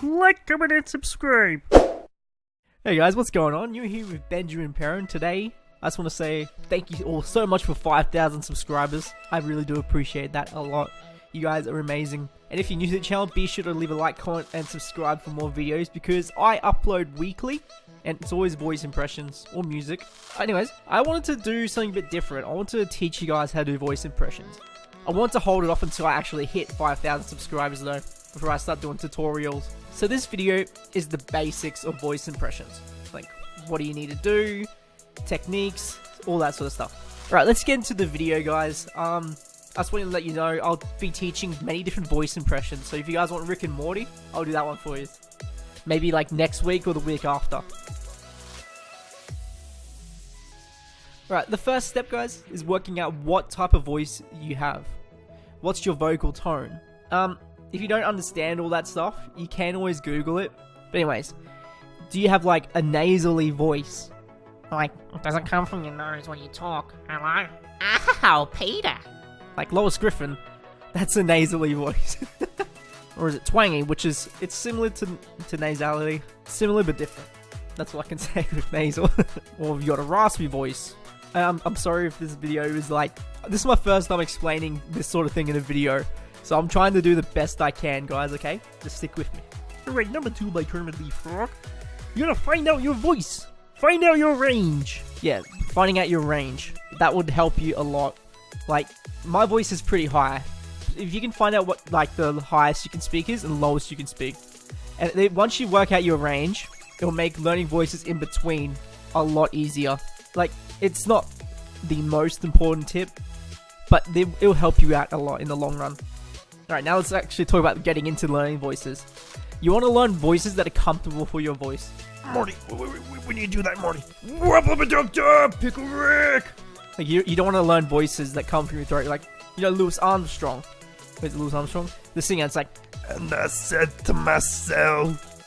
Like, comment, and subscribe. Hey guys, what's going on? You're here with Benjamin Perrin. Today, I just want to say thank you all so much for 5,000 subscribers. I really do appreciate that a lot. You guys are amazing. And if you're new to the channel, be sure to leave a like, comment, and subscribe for more videos because I upload weekly and it's always voice impressions or music. Anyways, I wanted to do something a bit different. I want to teach you guys how to do voice impressions. I want to hold it off until I actually hit 5,000 subscribers though, before I start doing tutorials. So this video is the basics of voice impressions. Like, what do you need to do, techniques, all that sort of stuff. Alright, let's get into the video, guys. I just wanted to let you know I'll be teaching many different voice impressions. So if you guys want Rick and Morty, I'll do that one for you. Maybe like next week or the week after. Alright, the first step, guys, is working out what type of voice you have. What's your vocal tone? If you don't understand all that stuff, you can always Google it. But anyways, do you have like a nasally voice? Like, it doesn't come from your nose when you talk. Hello? Oh, Peter. Like Lois Griffin, that's a nasally voice. Or is it twangy, which is, it's similar to nasality. Similar but different. That's what I can say with nasal. Or if you got a raspy voice. I'm sorry if this video is like, this is my first time explaining this sort of thing in a video. So I'm trying to do the best I can, guys, okay? Just stick with me. Alright, number 2 by Kermit Lee Frog. You gotta find out your voice. Find out your range. Yeah, finding out your range. That would help you a lot. Like, my voice is pretty high. If you can find out what, like, the highest you can speak is and lowest you can speak. And once you work out your range, it'll make learning voices in between a lot easier. Like, it's not the most important tip, but it'll help you out a lot in the long run. Alright, now let's actually talk about getting into learning voices. You want to learn voices that are comfortable for your voice. Morty, when you do that, Morty. Wubba-ba-dub-dub, Pickle Rick. Like, you don't want to learn voices that come from your throat. Like, you know, Louis Armstrong. Wait, Louis Armstrong? The singer, it's like, and I said to myself,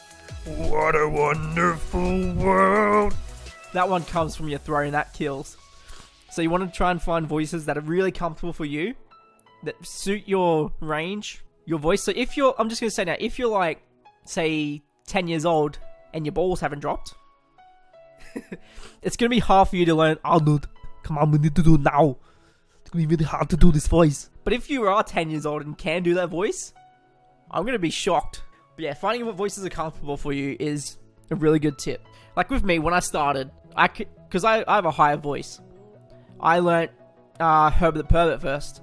what a wonderful world. That one comes from your throat and that kills. So you want to try and find voices that are really comfortable for you, that suit your range, your voice. So if you're, I'm just going to say now, if you're like, say, 10 years old and your balls haven't dropped, it's going to be hard for you to learn, Arnold, come on, we need to do it now. It's going to be really hard to do this voice. But if you are 10 years old and can do that voice, I'm going to be shocked. But yeah, finding what voices are comfortable for you is a really good tip. Like with me, when I started, because I have a higher voice, I learnt Herbert the Pervert first.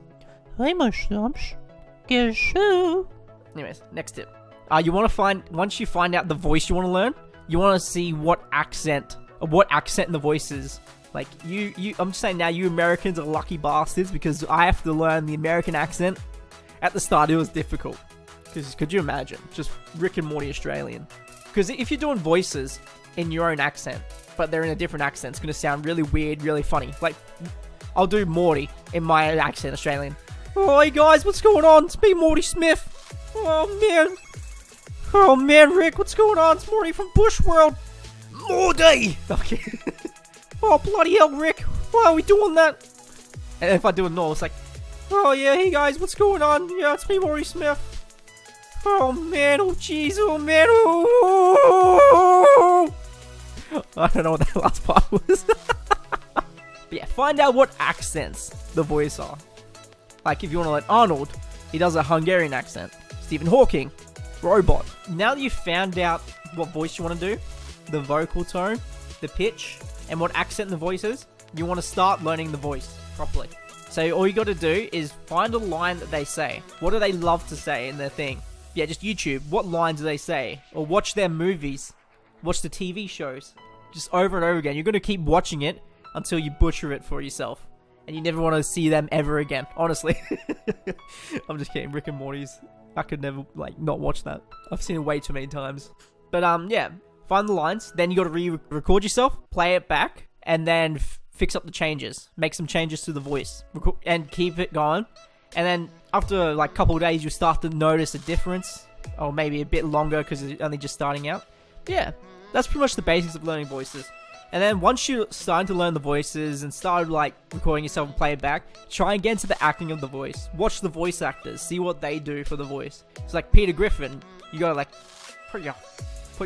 Hey, mushrooms. Get a shoe. Anyways, next tip. You want to find, once you find out the voice you want to learn, you want to see what accent the voice is. Like, I'm just saying now, you Americans are lucky bastards because I have to learn the American accent. At the start, it was difficult. Because, could you imagine? Just Rick and Morty Australian. Because if you're doing voices in your own accent, but they're in a different accent, it's going to sound really weird, really funny. Like, I'll do Morty in my accent, Australian. Oh, hey guys, what's going on? It's me, Morty Smith. Oh man, Rick, what's going on? It's Morty from Bushworld. Morty! Okay. Oh, bloody hell, Rick. Why are we doing that? And if I do it normal, it's like, oh yeah, hey guys, what's going on? Yeah, it's me, Morty Smith. Oh man, oh jeez, oh man, oh. I don't know what that last part was. But yeah, find out what accents the voice are. Like if you want to let Arnold, he does a Hungarian accent. Stephen Hawking, robot. Now that you've found out what voice you want to do, the vocal tone, the pitch, and what accent the voice is, you want to start learning the voice properly. So all you got to do is find a line that they say. What do they love to say in their thing? Yeah, just YouTube. What lines do they say? Or watch their movies. Watch the TV shows. Just over and over again. You're going to keep watching it until you butcher it for yourself. And you never want to see them ever again. Honestly. I'm just kidding. Rick and Morty's. I could never, like, not watch that. I've seen it way too many times. But, yeah. Find the lines. Then you got to re-record yourself. Play it back. And then fix up the changes. Make some changes to the voice. And keep it going. And then after, like, a couple of days, you'll start to notice a difference. Or maybe a bit longer because it's only just starting out. But yeah. That's pretty much the basics of learning voices. And then once you're starting to learn the voices and started like recording yourself and play it back, try and get into the acting of the voice. Watch the voice actors, see what they do for the voice. It's like Peter Griffin, you gotta like put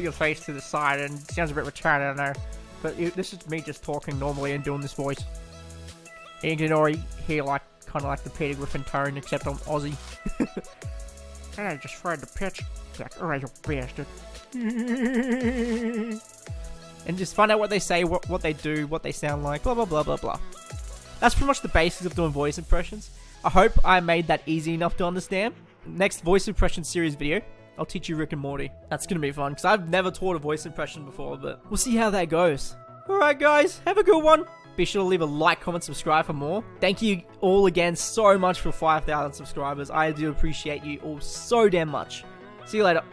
your face to the side, and it sounds a bit retarded, I know. But this is me just talking normally and doing this voice. And you can already hear like kind of like the Peter Griffin tone, except I'm Aussie. And I just tried to pitch. Like, alright, you bastard. And just find out what they say, what they do, what they sound like, blah blah blah blah blah. That's pretty much the basics of doing voice impressions. I hope I made that easy enough to understand. Next voice impression series video, I'll teach you Rick and Morty. That's gonna be fun, because I've never taught a voice impression before, but we'll see how that goes. Alright guys, have a good one. Be sure to leave a like, comment, subscribe for more. Thank you all again so much for 5,000 subscribers. I do appreciate you all so damn much. See you later.